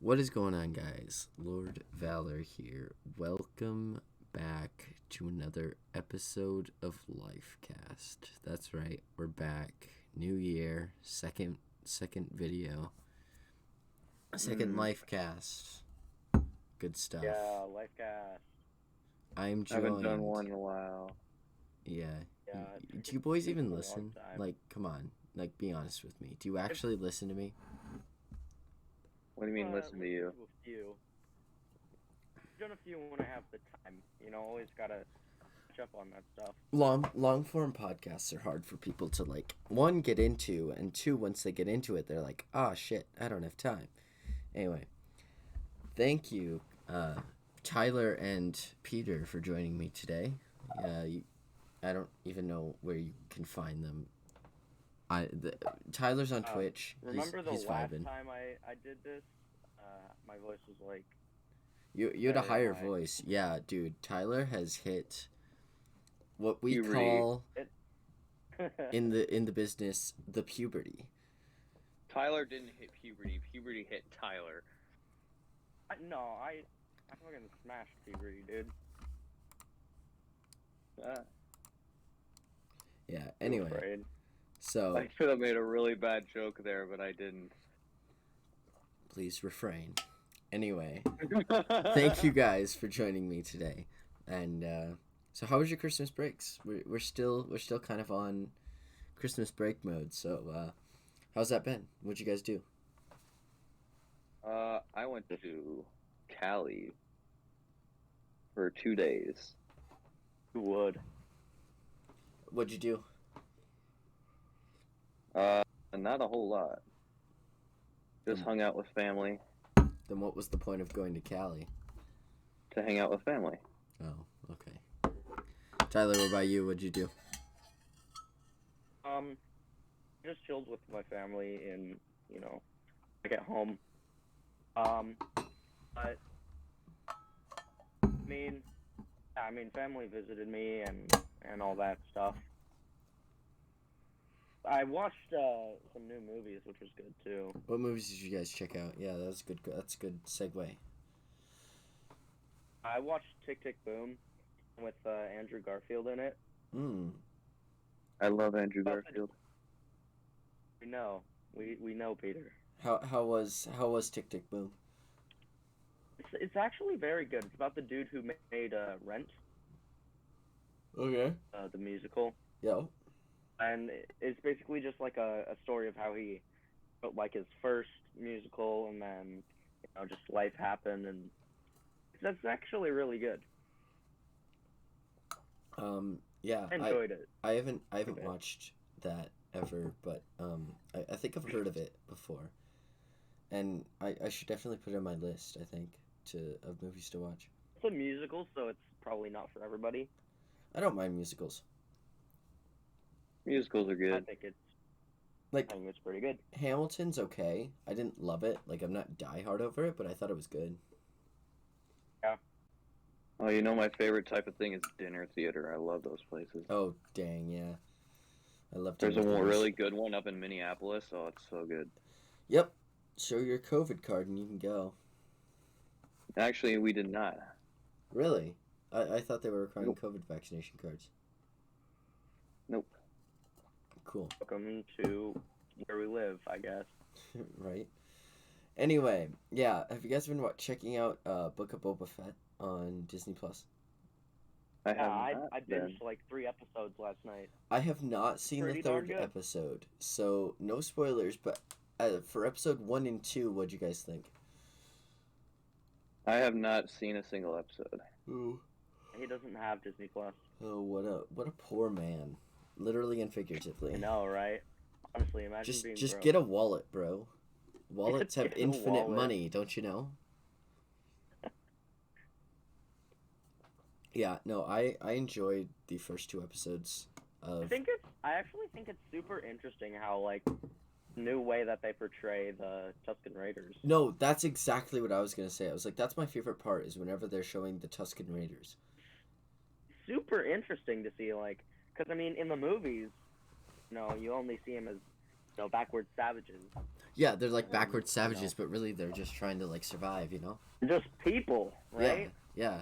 What is going on, guys? Lord Valor here. Welcome back to another episode of Lifecast. That's right, we're back. New year, second video, second Lifecast. Good stuff. Yeah, Lifecast. I'm I haven't joined. done one in a while. Yeah. Yeah. Do you boys even been a long listen? time. Like, come on. Like, be honest with me. Do you actually listen to me? What do you mean, listen to you? A few. Done a few when I have the time. Always gotta catch up on that stuff. Long form podcasts are hard for people to, like, one, get into, and two, once they get into it, they're like, oh shit, I don't have time. Anyway, thank you, Tyler and Pieter, for joining me today. I don't even know where you can find them. Tyler's on Twitch. Remember he's the last vibing. time I did this? My voice was like... You had a higher voice. Yeah, dude. Tyler has hit what we Puberty. call in the business the puberty. Tyler didn't hit puberty. Puberty hit Tyler. I fucking smashed puberty, dude. Yeah. Anyway, so I could have made a really bad joke there, but I didn't. please refrain. Anyway, thank you guys for joining me today. And so, how was your Christmas breaks? We're still kind of on Christmas break mode. So, how's that been? What'd you guys do? I went to Cali for 2 days. Who would? What'd you do? Not a whole lot. Just hung out with family. Then what was the point of going to Cali? To hang out with family. Oh, okay. Tyler, what about you? What'd you do? Just chilled with my family and, like at home. But, family visited me and all that stuff. I watched some new movies, which was good too. What movies did you guys check out? Yeah, that's good. That's a good segue. I watched Tick, Tick, Boom with Andrew Garfield in it. I love Andrew Garfield. We know Pieter. How was Tick, Tick, Boom? It's actually very good. It's about the dude who made Rent. Okay. The musical. Yo. And it's basically just like a story of how he wrote like his first musical, and then just life happened, and that's actually really good. Yeah. I enjoyed it. I haven't watched that ever, but I think I've heard of it before, and I should definitely put it on my list. I think of movies to watch. It's a musical, so it's probably not for everybody. I don't mind musicals. Musicals are good. I think it's pretty good. Hamilton's okay. I didn't love it. Like, I'm not diehard over it, but I thought it was good. Yeah. Oh, my favorite type of thing is dinner theater. I love those places. Oh, dang, yeah. I love There's dinner a theaters. really good one up in Minneapolis. Oh, it's so good. Yep. Show your COVID card and you can go. Actually, we did not. Really? I thought they were requiring COVID vaccination cards. Nope. Cool. Welcome to where we live, I guess. Right. Anyway, yeah. Have you guys been checking out Book of Boba Fett on Disney Plus? I binged like 3 episodes last night. I have not seen the third episode, so no spoilers. But for episode 1 and 2, what'd you guys think? I have not seen a single episode. Ooh. He doesn't have Disney Plus. Oh, what a poor man, literally and figuratively. I know, right? Honestly, imagine being just broke. get a wallet, bro. Wallets have infinite money, don't you know? Yeah, no, I enjoyed the first 2 episodes of... I actually think it's super interesting how, like, new way that they portray the Tusken Raiders. No, that's exactly what I was going to say. I was like, that's my favorite part, is whenever they're showing the Tusken Raiders. Super interesting to see, like, because, in the movies, you only see them as, backward savages. Yeah, they're like And, backward you savages, but really they're just trying to like survive, you know? know, just people, right? Yeah.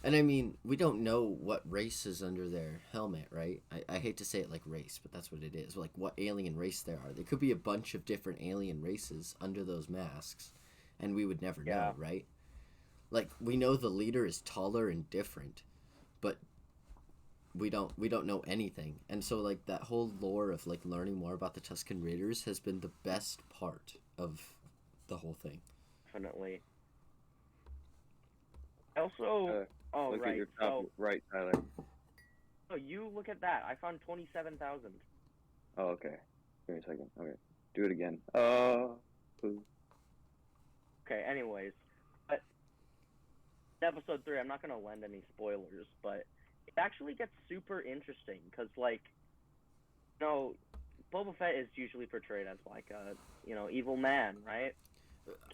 And I mean, we don't know what race is under their helmet, right? I hate to say it like race, but that's what it is. Like what alien race there are. There could be a bunch of different alien races under those masks, and we would never Yeah. know, right? Like we know the leader is taller and different, but we don't know anything. And so like that whole lore of like learning more about the Tusken Raiders has been the best part of the whole thing. Definitely. Also, oh Look at right. your top So, right, Tyler. so you look at that. I found 27,000. Oh, okay. Give me a second. Okay. Do it again. Ooh. Okay. Anyways, but episode 3, I'm not gonna lend any spoilers, but it actually gets super interesting because, like, you know, Boba Fett is usually portrayed as like a, evil man, right?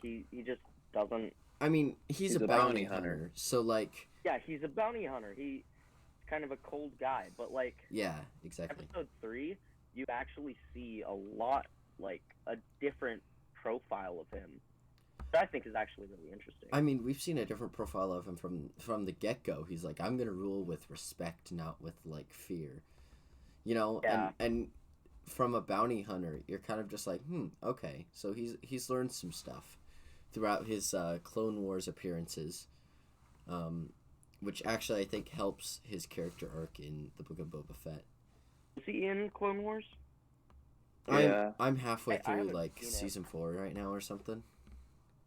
He just doesn't. I mean, he's a bounty hunter, so like Yeah, he's a bounty hunter. He's kind of a cold guy, but like yeah, exactly. episode 3, you actually see a lot, like a different profile of him, which I think is actually really interesting. I mean, we've seen a different profile of him from the get-go. He's like, I'm gonna rule with respect, not with like fear, you know. Yeah. And from a bounty hunter, you're kind of just like, okay, so he's learned some stuff throughout his Clone Wars appearances, which actually I think helps his character arc in the Book of Boba Fett. Is he in Clone Wars? Yeah. I'm halfway I through haven't like seen it. season 4 right now or something.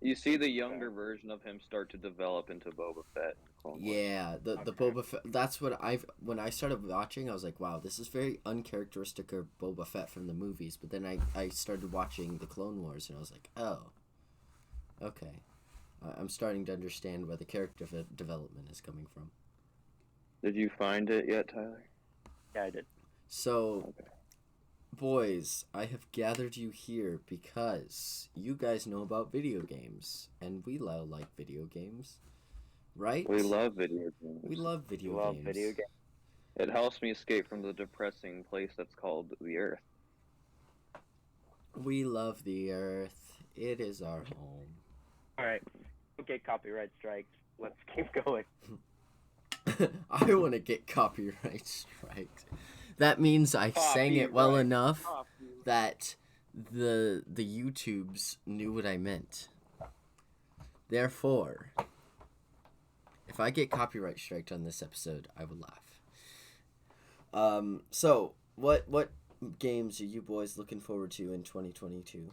You see the younger version of him start to develop into Boba Fett in the Clone Wars. Yeah, the Okay. Boba Fett. That's what when I started watching, I was like, wow, this is very uncharacteristic of Boba Fett from the movies. But then I started watching the Clone Wars, and I was like, oh, okay, I'm starting to understand where the character development is coming from. Did you find it yet, Tyler? Yeah, I did. So, Okay. boys, I have gathered you here because you guys know about video games, and we like video games, right? We love video games. We love video Love games. video games. It helps me escape from the depressing place that's called the Earth. We love the Earth. It is our home. All right. Okay, copyright strikes. Let's keep going. I want to get copyright strikes. That means I sang it well Copyright. enough that the YouTubes knew what I meant. Therefore, if I get copyright striked on this episode, I will laugh. So what games are you boys looking forward to in 2022?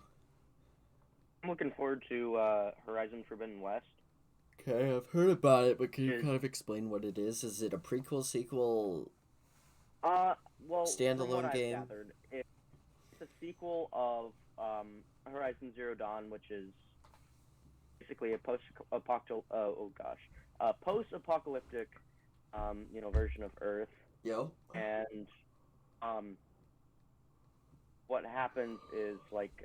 I'm looking forward to Horizon Forbidden West. Okay, I've heard about it, but can you kind of explain what it is? Is it a prequel, sequel? Well, Standalone from what I've game? gathered, it's a sequel of Horizon Zero Dawn, which is basically a post-apocalyptic, version of Earth. Yo. And what happens is like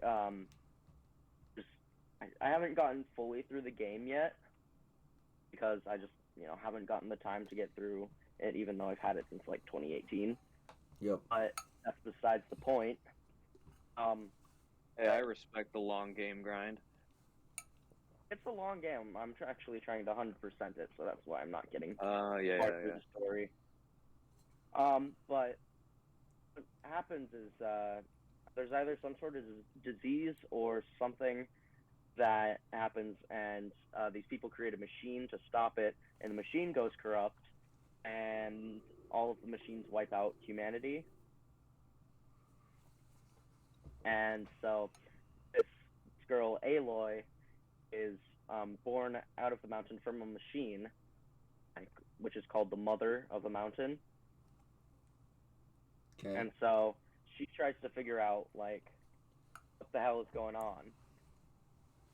I haven't gotten fully through the game yet because I just haven't gotten the time to get through it, even though I've had it since like 2018. Yep. But that's besides the point. Hey, I respect the long game grind. It's a long game. I'm actually trying to 100% it, so that's why I'm not getting Yeah. through the story. But what happens is there's either some sort of disease or something that happens, and these people create a machine to stop it, and the machine goes corrupt, and all of the machines wipe out humanity. And so this girl, Aloy, is born out of the mountain from a machine, which is called the Mother of the Mountain. Okay. And so she tries to figure out, like, what the hell is going on.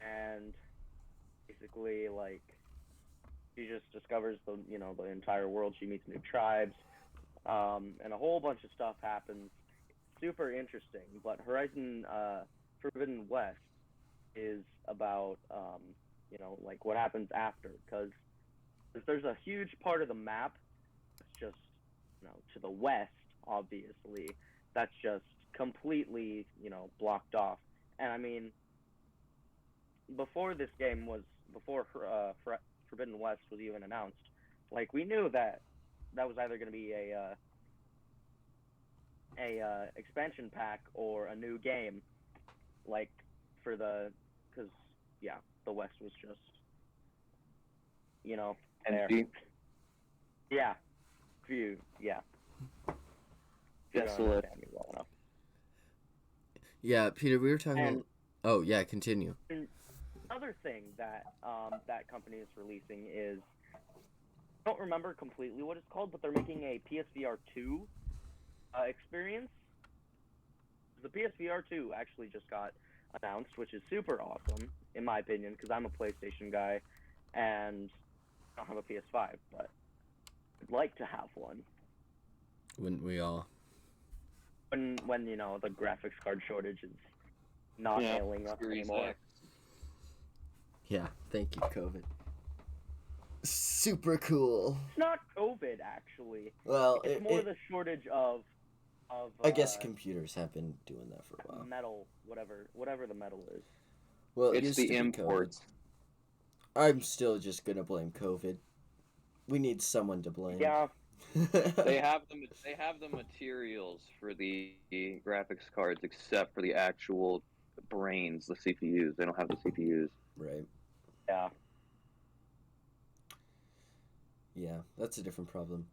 And basically, like, she just discovers the entire world. She meets new tribes, and a whole bunch of stuff happens. Super interesting. But Horizon Forbidden West is about, like, what happens after. Because there's a huge part of the map that's just, to the west, obviously, that's just completely, blocked off. And I mean, before this game was before Forbidden West was even announced, like we knew that was either going to be a expansion pack or a new game, like for because yeah, the West was just there. Empty. Yeah, yeah. You don't Desolate. understand me well enough. Yeah, Peter, we were talking And- about... Oh, yeah, continue. Another thing that that company is releasing is, I don't remember completely what it's called, but they're making a PSVR 2 experience. The PSVR 2 actually just got announced, which is super awesome in my opinion, because I'm a PlayStation guy and I don't have a PS5, but I'd like to have one. Wouldn't we all? When the graphics card shortage is not ailing us Series anymore. X. Yeah, thank you, COVID. Super cool. It's not COVID actually. Well, It's more the shortage of I guess computers have been doing that for a while. metal, whatever the metal is. Well, it It's used the to be imports. COVID. I'm still just gonna blame COVID. We need someone to blame. Yeah, They have the materials for the graphics cards, except for the actual brains, the CPUs. They don't have the CPUs. Right. yeah. Yeah, that's a different problem.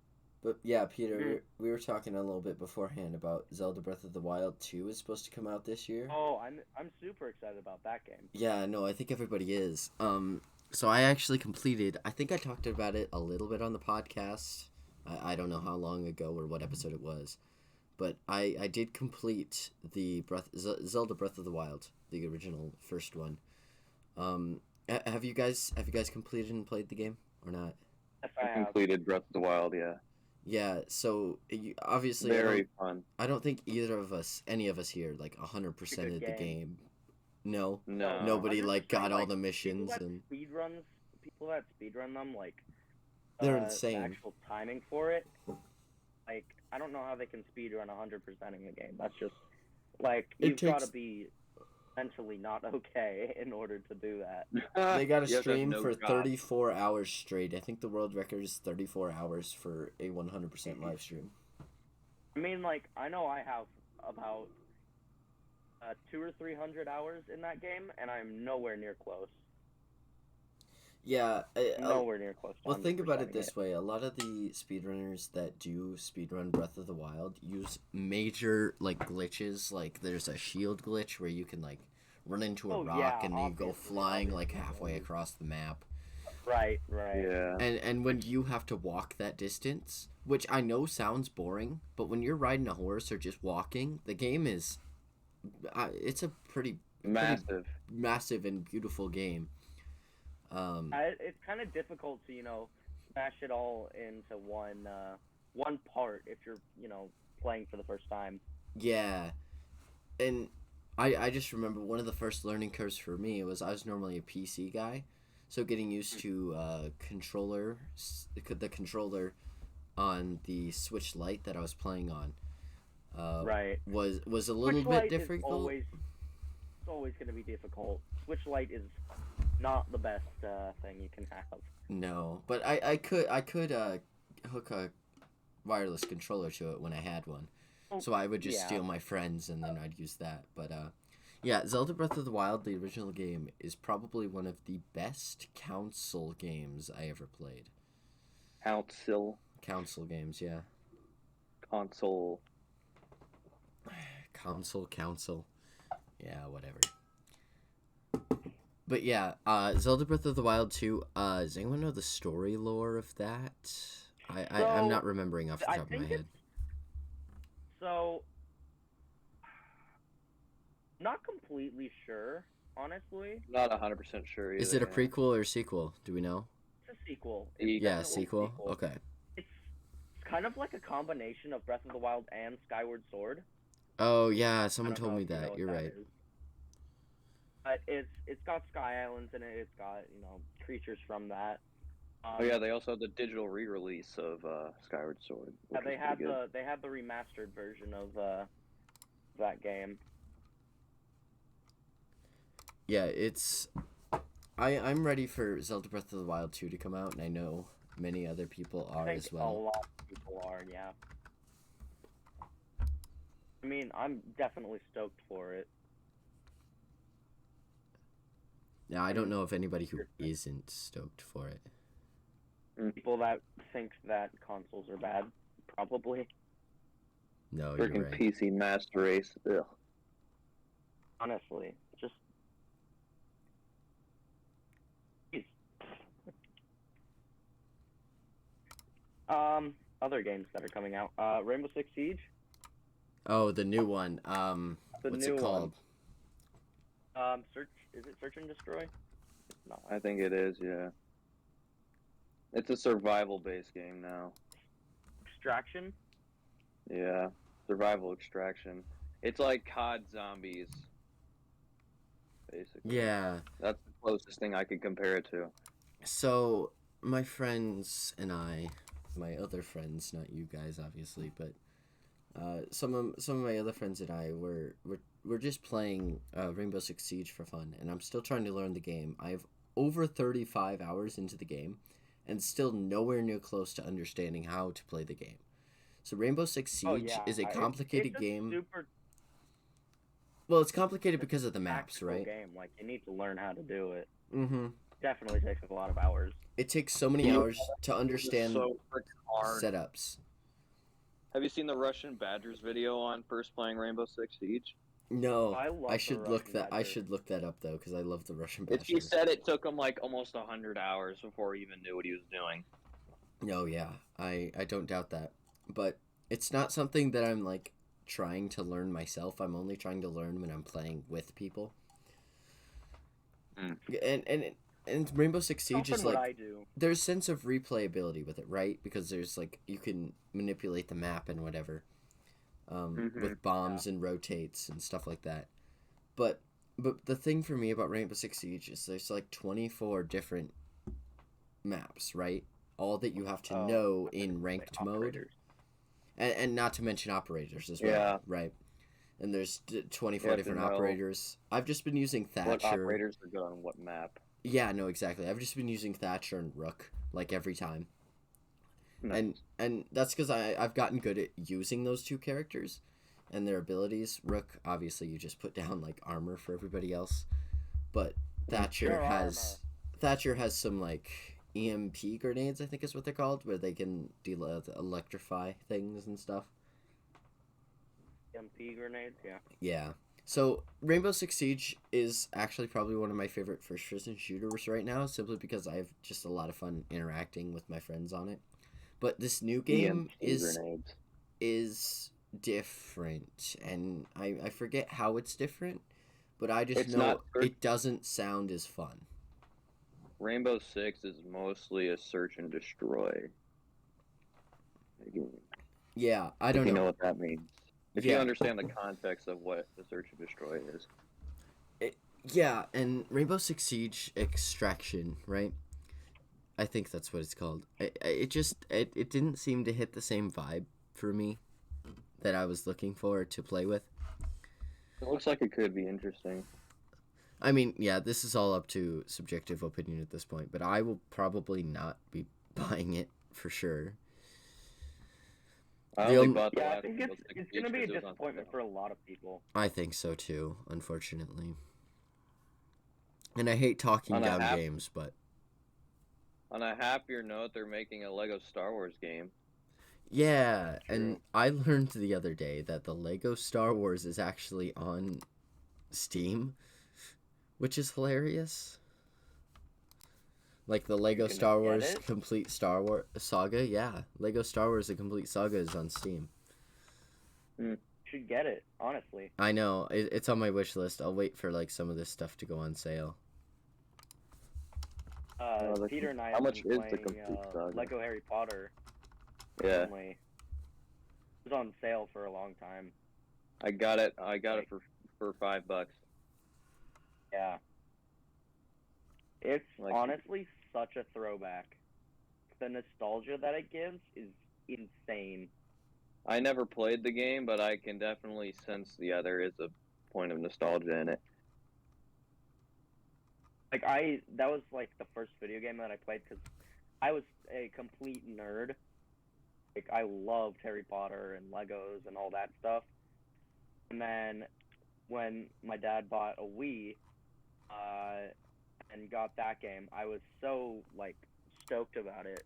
But yeah, Peter, we were talking a little bit beforehand about Zelda Breath of the Wild 2 is supposed to come out this year. Oh, I'm super excited about that game. Yeah, no, I think everybody is. So I actually completed, I think I talked about it a little bit on the podcast. I don't know how long ago or what episode it was. But I did complete the Zelda Breath of the Wild, the original first one. Have you guys completed and played the game or not? Yes, I I have. completed Breath of the Wild, yeah. Yeah, so obviously Very fun. I don't think any of us here, like 100% It's a good of the game. game. No, No. nobody like 100%, got all like, the missions people that speedrun them, like they're the insane. actual timing for it, like I don't know how they can speedrun 100%ing a game. That's just like It you've got takes- to be mentally not okay in order to do that. They got a You have to have stream no for God. 34 hours straight. I think the world record is 34 hours for a 100% live stream. I mean, like I know I have about 200 or 300 hours in that game, and I'm nowhere near close. Yeah, Nowhere near close. To well, think about 100%ing it this way. A lot of the speedrunners that do speedrun Breath of the Wild use major, like, glitches. Like, there's a shield glitch where you can, like, run into a Oh, rock yeah, and then you go obviously, flying, like, obviously. halfway across the map. Right. Yeah. And when you have to walk that distance, which I know sounds boring, but when you're riding a horse or just walking, the game is... it's a pretty Massive. massive and beautiful game. It's kind of difficult to smash it all into one part if you're playing for the first time. Yeah, and I just remember one of the first learning curves for me was I was normally a PC guy, so getting used to the controller on the Switch Lite that I was playing on Right. was a little Switch bit Lite is difficult. it's always going to be difficult. Switch Lite is not the best thing you can have. No, but I could hook a wireless controller to it when I had one. So I would just steal my friends and then I'd use that. But yeah, Zelda Breath of the Wild, the original game, is probably one of the best console games I ever played. Council. Console games, yeah. Console. Console. Yeah, whatever. But yeah, Zelda Breath of the Wild 2, does anyone know the story lore of that? I'm not remembering off the top of my head. So, not completely sure, honestly. Not 100% sure either. Is it a prequel or sequel? Do we know? It's a sequel. Yeah, definitely a sequel? Okay. It's kind of like a combination of Breath of the Wild and Skyward Sword. Oh, yeah, someone I don't told know me if you know that. what You're right. is. But it's got Sky Islands in it. It's got creatures from that. Oh yeah, they also had the digital re-release of Skyward Sword. Yeah, Which they was had pretty good. the remastered version of that game. yeah, it's I'm ready for Zelda Breath of the Wild 2 to come out, and I know many other people I are think as a well. lot of people are, yeah. I mean, I'm definitely stoked for it. Now, I don't know of anybody who isn't stoked for it. People that think that consoles are bad, probably. No, you're Freaking right. PC Master Race. Ugh. Honestly, just. Jeez. Other games that are coming out. Rainbow Six Siege. Oh, the new one. The What's new it called? one. Is it Search and Destroy? It's not. I think it is, yeah. It's a survival-based game now. Extraction. Yeah, survival extraction. It's like COD Zombies, basically. Yeah. That's the closest thing I could compare it to. So my friends and I, my other friends, not you guys, obviously, but some of my other friends and I we're just playing Rainbow Six Siege for fun, and I'm still trying to learn the game. I've over 35 hours into the game, and still nowhere near close to understanding how to play the game. So Rainbow Six Siege is a complicated it's game. Super Well, it's complicated because of the maps, right? Game. Like you need to learn how to do it. Mm-hmm. Definitely takes a lot of hours. It takes so many hours to understand so freaking hard. setups. Have you seen the Russian Badgers video on first playing Rainbow Six Siege? No, I should look that. I should look that up though, because I love the Russian Badgers. He said it took him like almost 100 hours before he even knew what he was doing. No, yeah, I don't doubt that, but it's not something that I'm like trying to learn myself. I'm only trying to learn when I'm playing with people. And Rainbow Six Siege is like there's sense of replayability with it, right? Because there's like you can manipulate the map and whatever, with bombs and rotates and stuff like that. But the thing for me about Rainbow Six Siege is there's like 24 different maps, right? All that you have to know in ranked mode, and not to mention operators as well, right? And there's 24 different operators. I've just been using Thatcher. What operators are good on what map? Yeah, no, exactly. I've just been using Thatcher and Rook like every time. Nice. And that's because I've gotten good at using those two characters and their abilities. Rook, obviously, you just put down like armor for everybody else, but Thatcher has some like EMP grenades, I think is what they're called, where they can electrify things and stuff. EMP grenades, yeah. Yeah. So Rainbow Six Siege is actually probably one of my favorite first-person shooters right now, simply because I have just a lot of fun interacting with my friends on it. But this new game is different, and I forget how it's different, but I just know it doesn't sound as fun. Rainbow Six is mostly a search and destroy. Yeah, I don't know. You know what that means. If you understand the context of what the search and destroy is. Yeah, and Rainbow Six Siege Extraction, right? I think that's what it's called. It didn't seem to hit the same vibe for me that I was looking for to play with. It looks like it could be interesting. I mean, yeah, this is all up to subjective opinion at this point, but I will probably not be buying it for sure. I think it's going to be a disappointment for a lot of people. I think so too, unfortunately. And I hate talking down games, but... On a happier note, they're making a Lego Star Wars game. Yeah, and I learned the other day that the Lego Star Wars is actually on Steam, which is hilarious. Like the Lego Star Wars Complete Star Wars Saga, yeah. Lego Star Wars: A Complete Saga is on Steam. Should get it, honestly. I know, it's on my wish list. I'll wait for like some of this stuff to go on sale. Pieter and I have been playing Lego Harry Potter. Yeah. Recently. It was on sale for a long time. I got it for $5. Yeah. It's honestly such a throwback. The nostalgia that it gives is insane. I never played the game, but I can definitely sense, there is a point of nostalgia in it. Like that was like the first video game that I played because I was a complete nerd. Like I loved Harry Potter and Legos and all that stuff. And then when my dad bought a Wii, and got that game, I was so like stoked about it.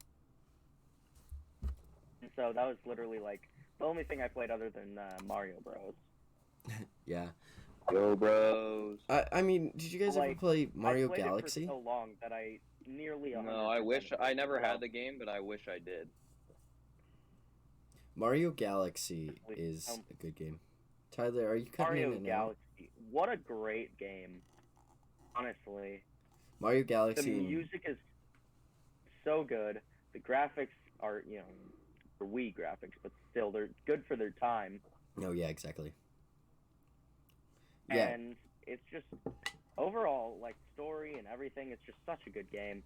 And so that was literally like the only thing I played other than Mario Bros. Yeah. Go Bros. I mean, did you guys ever Like, play Mario I played Galaxy? it for so long that I nearly 100%. No, I wish I never Well, had the game, but I wish I did. Mario Galaxy is a good game. Tyler, are you cutting Mario in and out? Galaxy. What a great game. Honestly. Mario The Galaxy. music is so good. The graphics are, for Wii graphics, but still, they're good for their time. Oh yeah, exactly. Yeah. And it's just overall, like story and everything, it's just such a good game.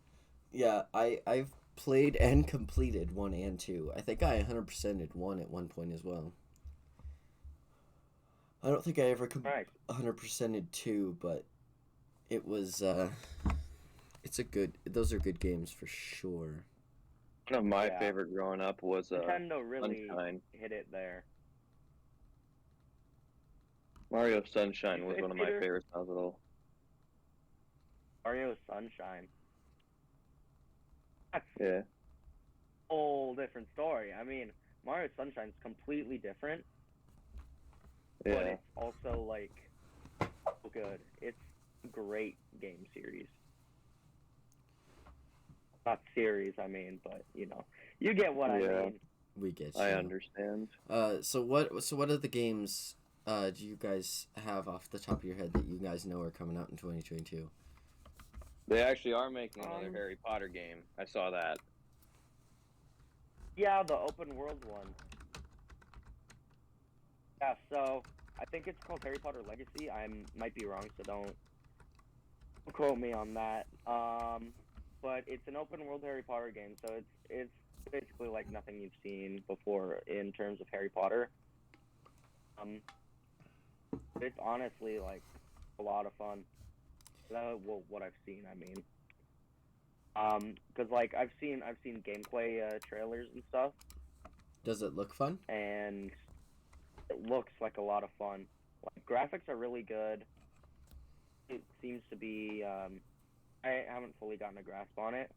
Yeah, I've played and completed 1 and 2. I think I 100%ed 1 at one point as well. I don't think I ever Right. 100%ed 2, but it was those are good games for sure. One of my Yeah. favorite growing up was Nintendo really Sunshine. hit it there. Mario Sunshine was Hey, one of my Peter. favorites when I was little. Mario Sunshine. That's Yeah. a whole different story. I mean, Mario Sunshine's completely different, but Yeah. it's also like so good. It's a great game series. Not series, I mean, but you get what I Yeah. mean. We get you. I understand. So what other games do you guys have off the top of your head that you guys know are coming out in 2022? They actually are making another Um, Harry Potter game. I saw that. Yeah, the open world one. Yeah, so I think it's called Harry Potter Legacy. I might be wrong, so don't quote me on that. But it's an open world Harry Potter game, so it's basically like nothing you've seen before in terms of Harry Potter. It's honestly like a lot of fun. Well, what I've seen, I mean. Because like I've seen gameplay trailers and stuff, Does it look fun? and it looks like a lot of fun. Like graphics are really good. It seems to be. I haven't fully gotten a grasp on it.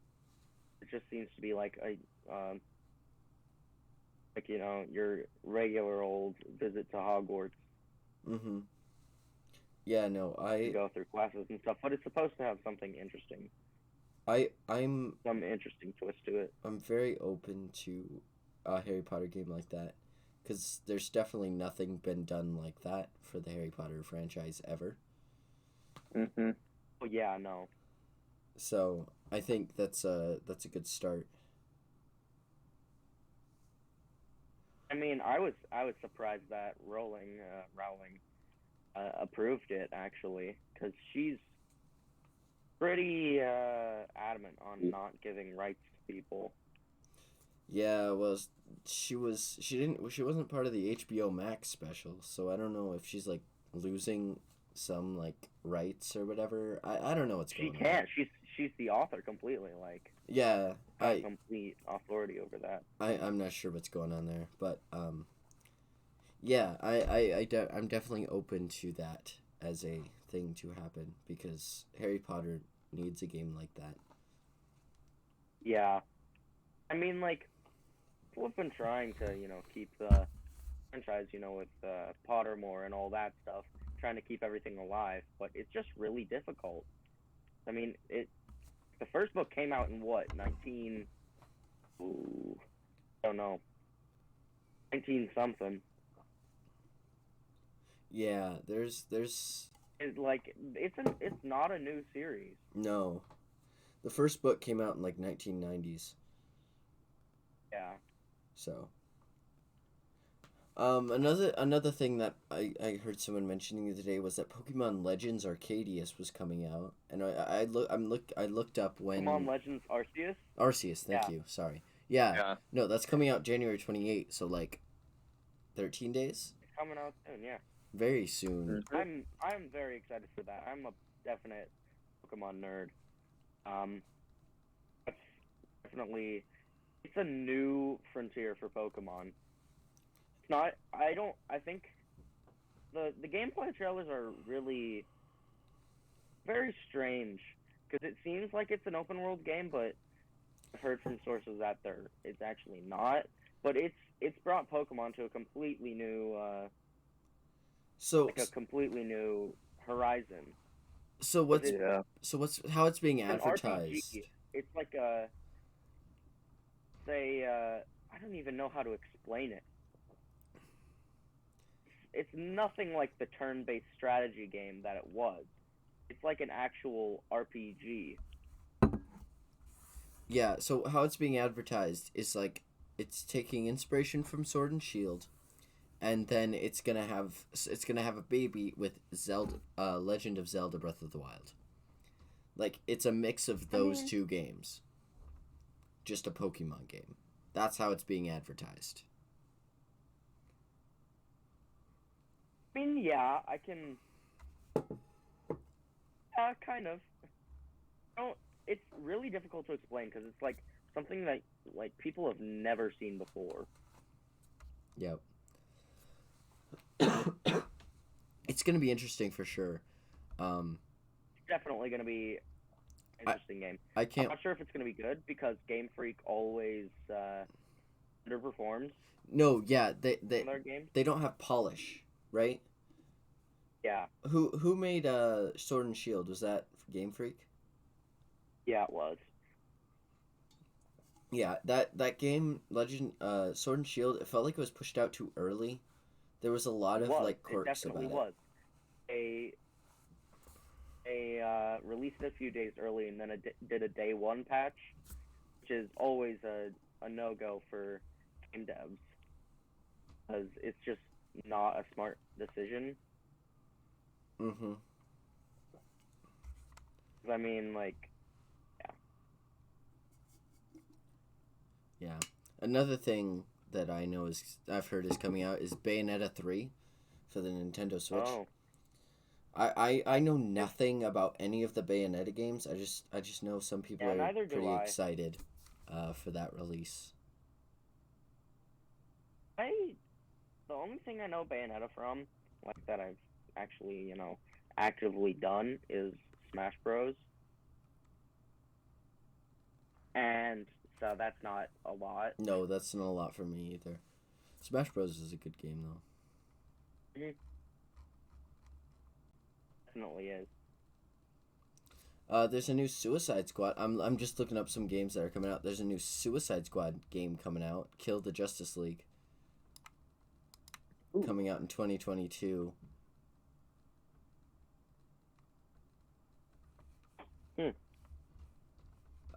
It just seems to be like a your regular old visit to Hogwarts. Mm-hmm. Yeah, no, You go through classes and stuff, but it's supposed to have something interesting. I'm Some interesting twist to it. I'm very open to a Harry Potter game like that, because there's definitely nothing been done like that for the Harry Potter franchise ever. Mm-hmm. Oh yeah, no. So I think that's a good start. I mean, I was surprised that Rowling approved it actually, because she's pretty adamant on not giving rights to people. Yeah, well, she wasn't part of the HBO Max special, so I don't know if she's like losing some like rights or whatever. I don't know what's going on. She can't. She's the author completely. Like Yeah, has complete authority over that. I'm not sure what's going on there, but yeah, I'm definitely open to that as a thing to happen, because Harry Potter needs a game like that. Yeah, I mean, like people have been trying to keep the franchise with Pottermore and all that stuff, trying to keep everything alive, but it's just really difficult. I mean, the first book came out in what 19? Ooh, I don't know. 19 something. Yeah, there's It's like it's not a new series. no. The first book came out in like 1990s. Yeah. So another thing that I heard someone mentioning the other day was that Pokemon Legends Arceus was coming out, and I looked up when Pokemon Legends Arceus. Arceus, thank Yeah. you. Sorry. Yeah. Yeah. No, that's coming out January 28th, so like 13 days? It's coming out soon. Yeah. Very soon. I'm very excited for that. I'm a definite Pokemon nerd. That's definitely it's a new frontier for Pokemon. It's not. I don't. I think the gameplay trailers are really very strange because it seems like it's an open world game, but I've heard from sources that it's actually not. But it's brought Pokemon to a completely new So like a completely new horizon. so But what's it's Yeah. so what's how it's being an advertised? RPG. It's like I don't even know how to explain it. It's nothing like the turn-based strategy game that it was. It's like an actual RPG. Yeah, so how it's being advertised is like it's taking inspiration from Sword and Shield, and then it's gonna have a baby with Zelda, Legend of Zelda: Breath of the Wild. Like it's a mix of those two games, just a Pokemon game. That's how it's being advertised. I mean, yeah, I can. Kind of. Don't. It's really difficult to explain because it's like something that like people have never seen before. Yep. It's gonna be interesting for sure. It's definitely gonna be an interesting game. I I'm can't. not sure if it's gonna be good because Game Freak always underperforms No, yeah, in their games. they don't have polish, right? Yeah, Who made Sword and Shield? Was that Game Freak? yeah, it was. Yeah, that game, Legend, Sword and Shield, it felt like it was pushed out too early. There was a lot It of was. like It quirks definitely about was. They released it a few days early and then did a day one patch, which is always a no go for game devs because it's just not a smart decision. it. Mm-hmm. I mean, like, Yeah. Another thing that I've heard is coming out is Bayonetta 3 for the Nintendo Switch. oh, I know nothing about any of the Bayonetta games. I just know some people yeah, are neither do pretty I. excited for that release. The only thing I know Bayonetta from, like that I've actually, actively done is Smash Bros. And so that's not a lot. No, that's not a lot for me either. Smash Bros is a good game though. Definitely is. There's a new Suicide Squad. I'm just looking up some games that are coming out. There's a new Suicide Squad game coming out. Kill the Justice League. Ooh. Coming out in 2022.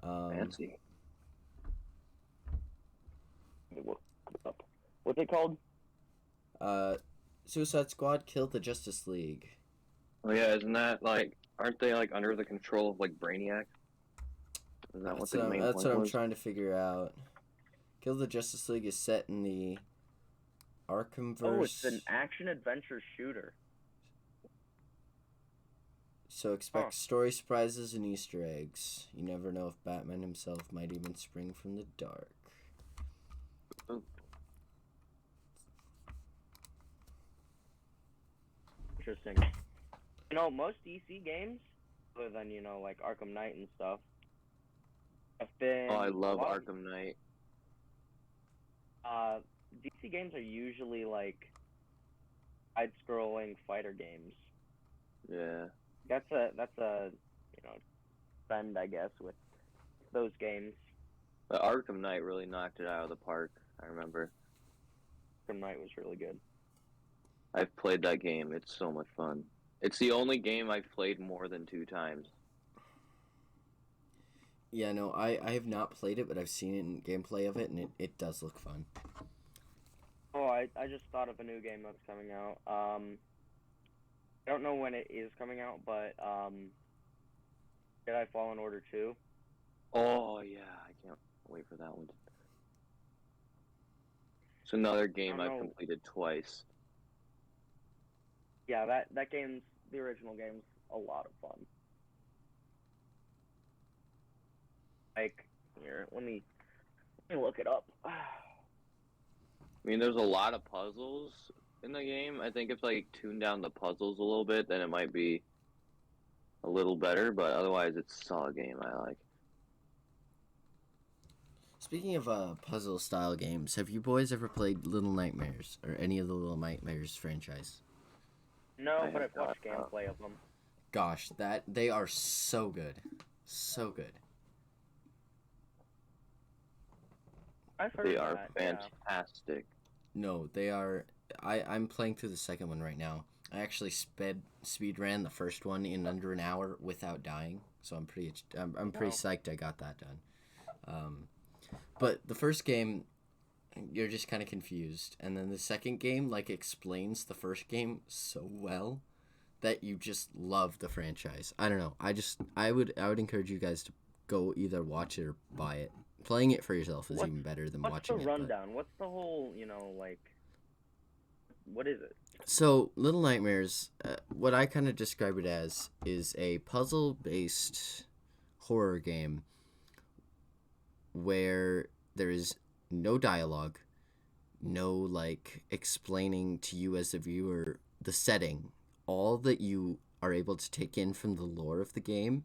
Fancy. What's it called? Suicide Squad Kill the Justice League. Oh yeah, isn't that like? Aren't they like under the control of like Brainiac? Is that what the main That's point what I'm was? trying to figure out. Kill the Justice League is set in the Arkhamverse. Oh, it's an action adventure shooter. So expect story surprises and Easter eggs. You never know if Batman himself might even spring from the dark. Oh. Interesting. Most DC games, other than like Arkham Knight and stuff, have been. Oh, I love Arkham Knight. DC games are usually like side-scrolling fighter games. Yeah. That's a trend, I guess, with those games. But Arkham Knight really knocked it out of the park. I remember. Arkham Knight was really good. I've played that game. It's so much fun. It's the only game I've played more than 2 times. Yeah, no, I have not played it, but I've seen it in gameplay of it, and it does look fun. Oh, I just thought of a new game that's coming out. I don't know when it is coming out, but Jedi Fallen Order 2. Oh yeah, I can't wait for that one. It's another game I've completed twice. Yeah, that game's the original game's a lot of fun. Like, here, let me look it up. I mean, there's a lot of puzzles in the game. I think if like tune down the puzzles a little bit, then it might be a little better. But otherwise, it's a solid game. I like. Speaking of puzzle style games, have you boys ever played Little Nightmares or any of the Little Nightmares franchise? No, I but have I've watched not, gameplay of them. Gosh, they are so good. So good. I've heard They of are that, yeah. fantastic. No, they are. I'm playing through the second one right now. I actually speed ran the first one in under an hour without dying, so I'm pretty psyched I got that done. But the first game, you're just kind of confused, and then the second game like explains the first game so well that you just love the franchise. I don't know. I would encourage you guys to go either watch it or buy it. Playing it for yourself is even better than watching What's the it. rundown? What's the whole, like, what is it? So, Little Nightmares, what I kind of describe it as is a puzzle-based horror game where there is no dialogue, no, like, explaining to you as a viewer the setting. All that you are able to take in from the lore of the game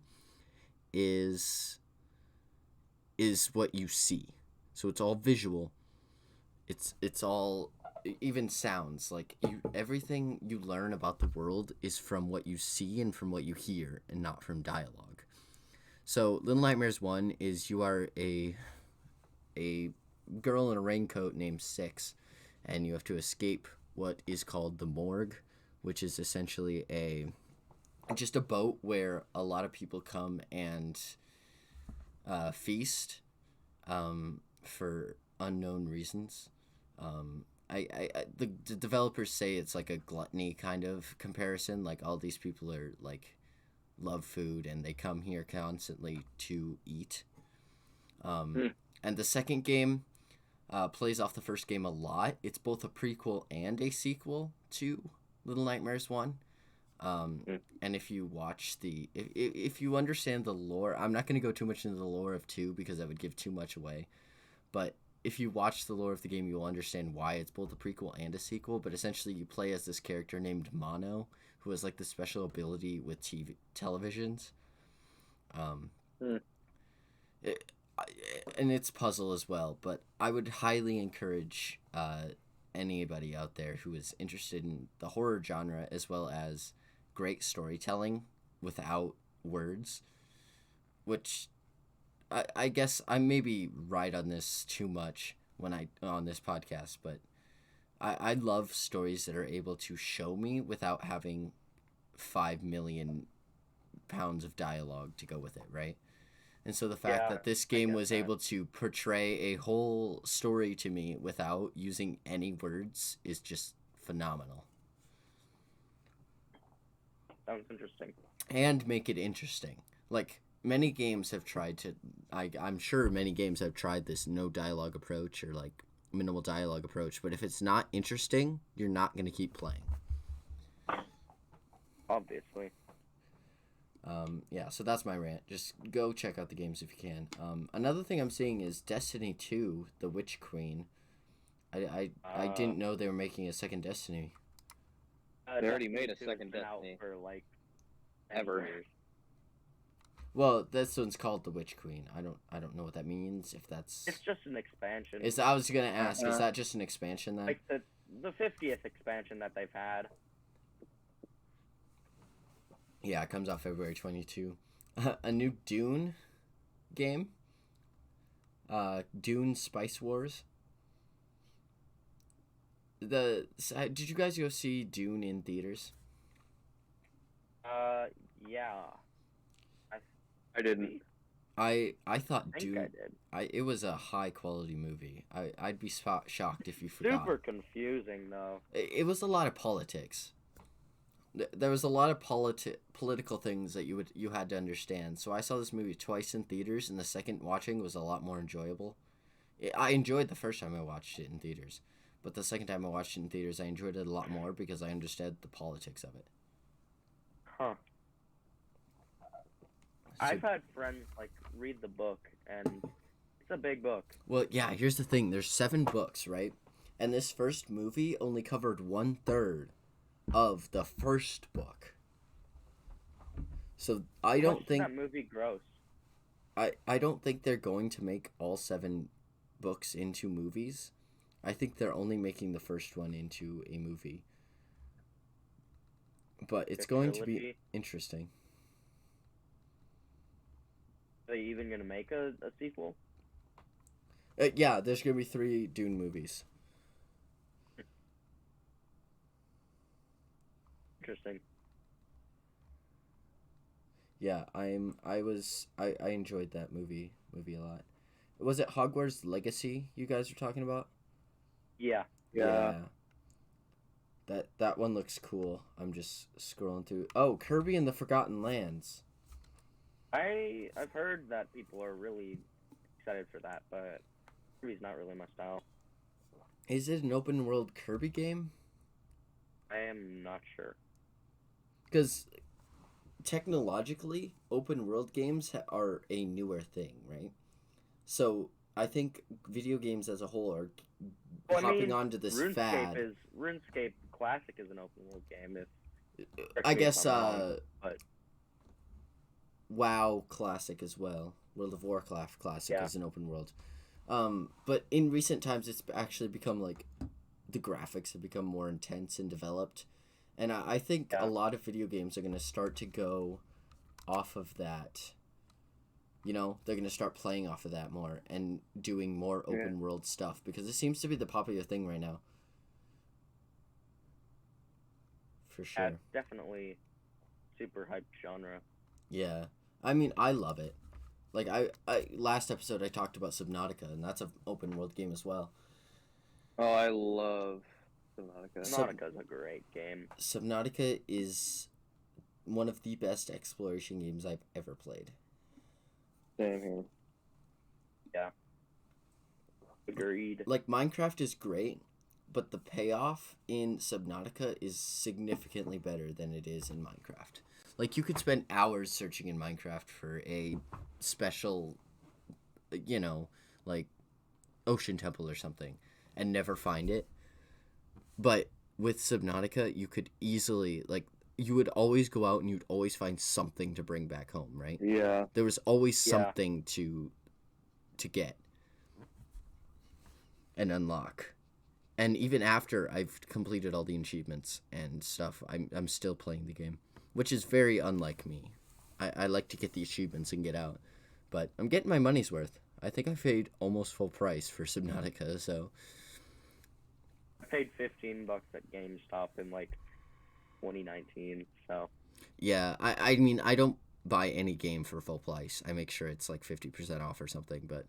is what you see. So it's all visual. It's all even sounds like everything you learn about the world is from what you see and from what you hear and not from dialogue. So Little Nightmares 1 is you are a girl in a raincoat named Six, and you have to escape what is called the morgue, which is essentially just a boat where a lot of people come and feast for unknown reasons. The developers say it's like a gluttony kind of comparison. Like all these people are like love food and they come here constantly to eat. And the second game plays off the first game a lot. It's both a prequel and a sequel to Little Nightmares 1. And if you watch if you understand the lore, I'm not going to go too much into the lore of 2 because that would give too much away. But if you watch the lore of the game, you'll understand why it's both a prequel and a sequel. But essentially, you play as this character named Mono, who has like the special ability with televisions. And it's puzzle as well. But I would highly encourage anybody out there who is interested in the horror genre as well as great storytelling without words, which I guess I may be right on this too much on this podcast, but I love stories that are able to show me without having 5 million pounds of dialogue to go with it, right? And so the fact that this game was able to portray a whole story to me without using any words is just phenomenal. Sounds interesting. And make it interesting. Like, many games have tried to... I'm sure many games have tried this no dialogue approach or, like, minimal dialogue approach. But if it's not interesting, you're not going to keep playing. Obviously. Yeah, so that's my rant. Just go check out the games if you can. Another thing I'm seeing is Destiny 2, The Witch Queen. I didn't know they were making a second Destiny. They already made a second Destiny. For, like, ever. years. Well, this one's called The Witch Queen. I don't know what that means. If that's... It's just an expansion. I was gonna ask, is that just an expansion then? Like the 50th expansion that they've had. Yeah, it comes out February 22. A new Dune game. Dune Spice Wars. Did you guys go see Dune in theaters? Yeah. I didn't. I thought Dune. I did. It was a high quality movie. I'd be shocked if you forgot. Super confusing though. It was a lot of politics. There was a lot of political things that you had to understand. So I saw this movie twice in theaters, and the second watching was a lot more enjoyable. I enjoyed the first time I watched it in theaters, but the second time I watched it in theaters, I enjoyed it a lot more because I understood the politics of it. Huh. I've had friends like read the book, and it's a big book. Well, yeah, here's the thing. There's 7 books, right? And this first movie only covered 1/3 of the first book. So I How don't much did think that movie gross? I don't think they're going to make all 7 books into movies. I think they're only making the first one into a movie. But it's going to be trilogy? interesting. Are they even gonna make a sequel? Yeah, there's going to be 3 Dune movies. Interesting. Yeah, I enjoyed that movie a lot. Was it Hogwarts Legacy you guys were talking about? Yeah. Yeah. That one looks cool. I'm just scrolling through. Oh, Kirby and the Forgotten Lands. I've heard that people are really excited for that, but Kirby's not really my style. Is it an open world Kirby game? I am not sure. Because technologically, open world games are a newer thing, right? So I think video games as a whole are hopping onto this fad. RuneScape Classic is an open world game. I guess but WoW Classic as well. World of Warcraft Classic Yeah. is an open world. But in recent times, it's actually become like the graphics have become more intense and developed, and I think Yeah. a lot of video games are going to start to go off of that. You know, they're going to start playing off of that more and doing more open world stuff because it seems to be the popular thing right now. For sure. it's definitely super hyped genre. Yeah. I mean, I love it. Like, I last episode I talked about Subnautica, and that's an open world game as well. Oh, I love Subnautica. Subnautica's a great game. Subnautica is one of the best exploration games I've ever played. Same here. Agreed. Like, Minecraft is great, but the payoff in Subnautica is significantly better than it is in Minecraft. Like, you could spend hours searching in Minecraft for a special, you know, like, ocean temple or something, and never find it. But with Subnautica, you could easily, like, you would always go out and you'd always find something to bring back home, right? Yeah. There was always something to get and unlock. And even after I've completed all the achievements and stuff, I'm still playing the game, which is very unlike me. I like to get the achievements and get out, but I'm getting my money's worth. I think I paid almost full price for Subnautica, so I paid $15 at GameStop in like 2019, so yeah. I mean, I don't buy any game for full price. I make sure it's like 50% off or something, but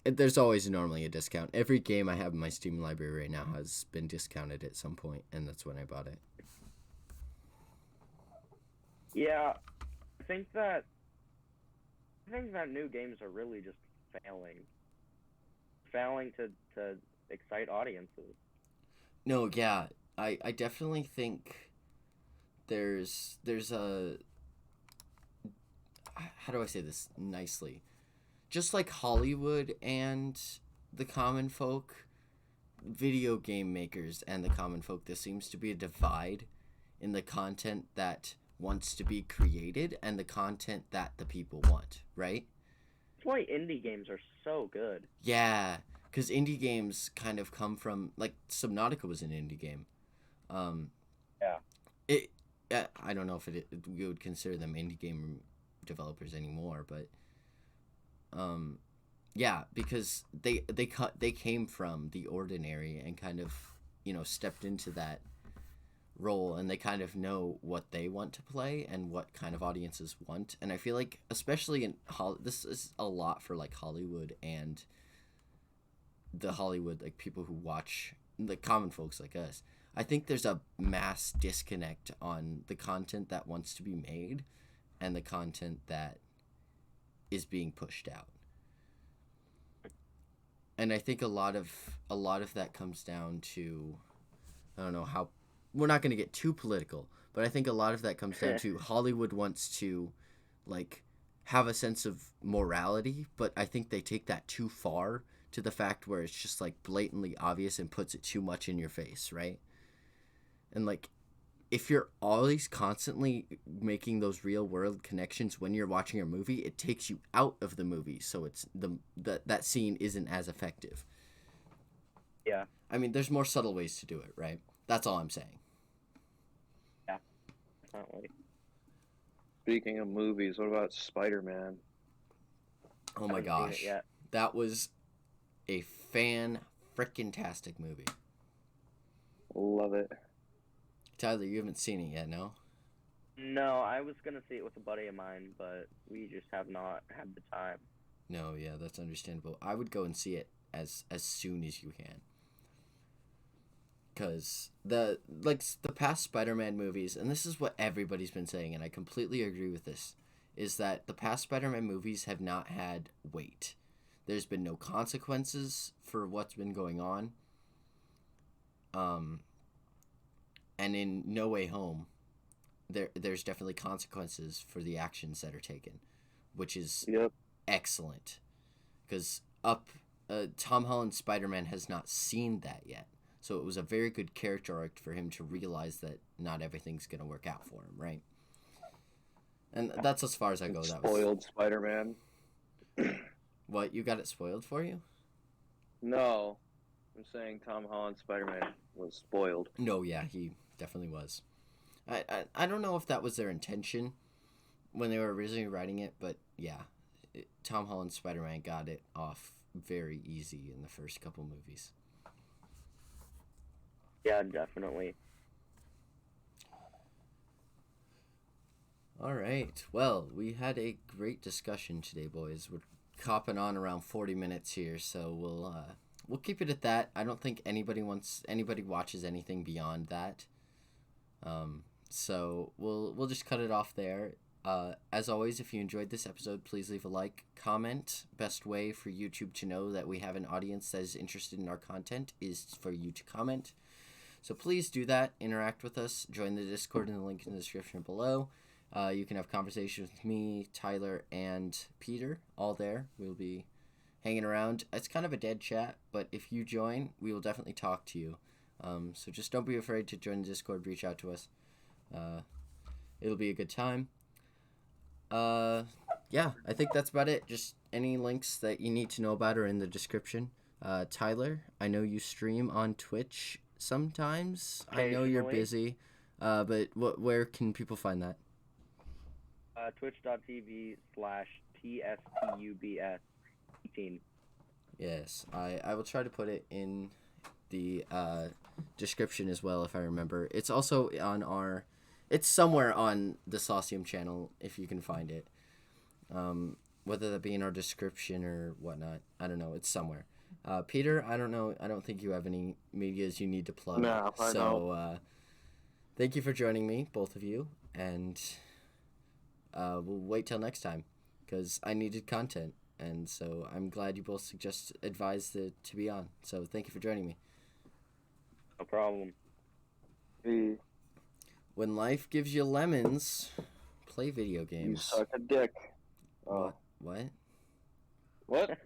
there's always normally a discount. Every game I have in my Steam library right now has been discounted at some point, and that's when I bought it. yeah, I think that new games are really just failing to excite audiences. No, yeah, I definitely think there's a, how do I say this nicely? Just like Hollywood and the common folk, video game makers and the common folk, there seems to be a divide in the content that wants to be created and the content that the people want, right? That's why indie games are so good. Yeah, because indie games kind of come from, like, Subnautica was an indie game. Yeah. I don't know if we would consider them indie game developers anymore, but yeah, because they came from the ordinary and kind of, you know, stepped into that role, and they kind of know what they want to play and what kind of audiences want. And I feel like, especially in this is a lot for like Hollywood and the Hollywood, like, people who watch, the common folks like us. I think there's a mass disconnect on the content that wants to be made and the content that is being pushed out. And I think a lot of that comes down to, I don't know how, we're not going to get too political, But I think a lot of that comes down to Hollywood wants to, like, have a sense of morality, but I think they take that too far to the fact where it's just, like, blatantly obvious and puts it too much in your face, right? And, like, if you're always constantly making those real world connections when you're watching a movie, it takes you out of the movie, so it's that scene isn't as effective. Yeah. I mean, there's more subtle ways to do it, right? That's all I'm saying. Yeah. Definitely. Speaking of movies, what about Spider-Man? Oh my Haven't seen gosh. it yet. That was a fan-frickin-tastic movie. Love it. Tyler, you haven't seen it yet, no? No, I was gonna see it with a buddy of mine, but we just have not had the time. No, yeah, that's understandable. I would go and see it as soon as you can. Because the past Spider-Man movies, and this is what everybody's been saying, and I completely agree with this, is that the past Spider-Man movies have not had weight. There's been no consequences for what's been going on. And in No Way Home, there's definitely consequences for the actions that are taken, which is excellent. Because Tom Holland's Spider-Man has not seen that yet. So it was a very good character arc for him to realize that not everything's going to work out for him, right? And that's as far as I go. That Spoiled Spider-Man. What, you got it spoiled for you? No. I'm saying Tom Holland's Spider-Man was spoiled. No, yeah, he definitely was. I don't know if that was their intention when they were originally writing it, but yeah, Tom Holland's Spider-Man got it off very easy in the first couple movies. Yeah, definitely. All right. Well, we had a great discussion today, boys. We're copping on around 40 minutes here, so we'll keep it at that. I don't think anybody watches anything beyond that. So we'll just cut it off there. As always, if you enjoyed this episode, please leave a like, comment. Best way for YouTube to know that we have an audience that is interested in our content is for you to comment. So please do that. Interact with us. Join the Discord in the link in the description below. You can have conversations with me, Tyler, and Pieter, all there. We'll be hanging around. It's kind of a dead chat, but if you join, we will definitely talk to you. So just don't be afraid to join the Discord. Reach out to us. It'll be a good time. Yeah, I think that's about it. Just any links that you need to know about are in the description. Tyler, I know you stream on Twitch sometimes. I know you're busy, but where can people find that? Twitch.tv/TSTUBS18. Yes, I will try to put it in the description as well if I remember. It's also on it's somewhere on the Saucium channel if you can find it. Whether that be in our description or whatnot, I don't know. It's somewhere. Pieter, I don't know. I don't think you have any medias you need to plug. No, I don't. Thank you for joining me, both of you, and we'll wait till next time because I needed content, and so I'm glad you both advised to be on. So thank you for joining me. No problem. When life gives you lemons, play video games. You suck a dick. What? What?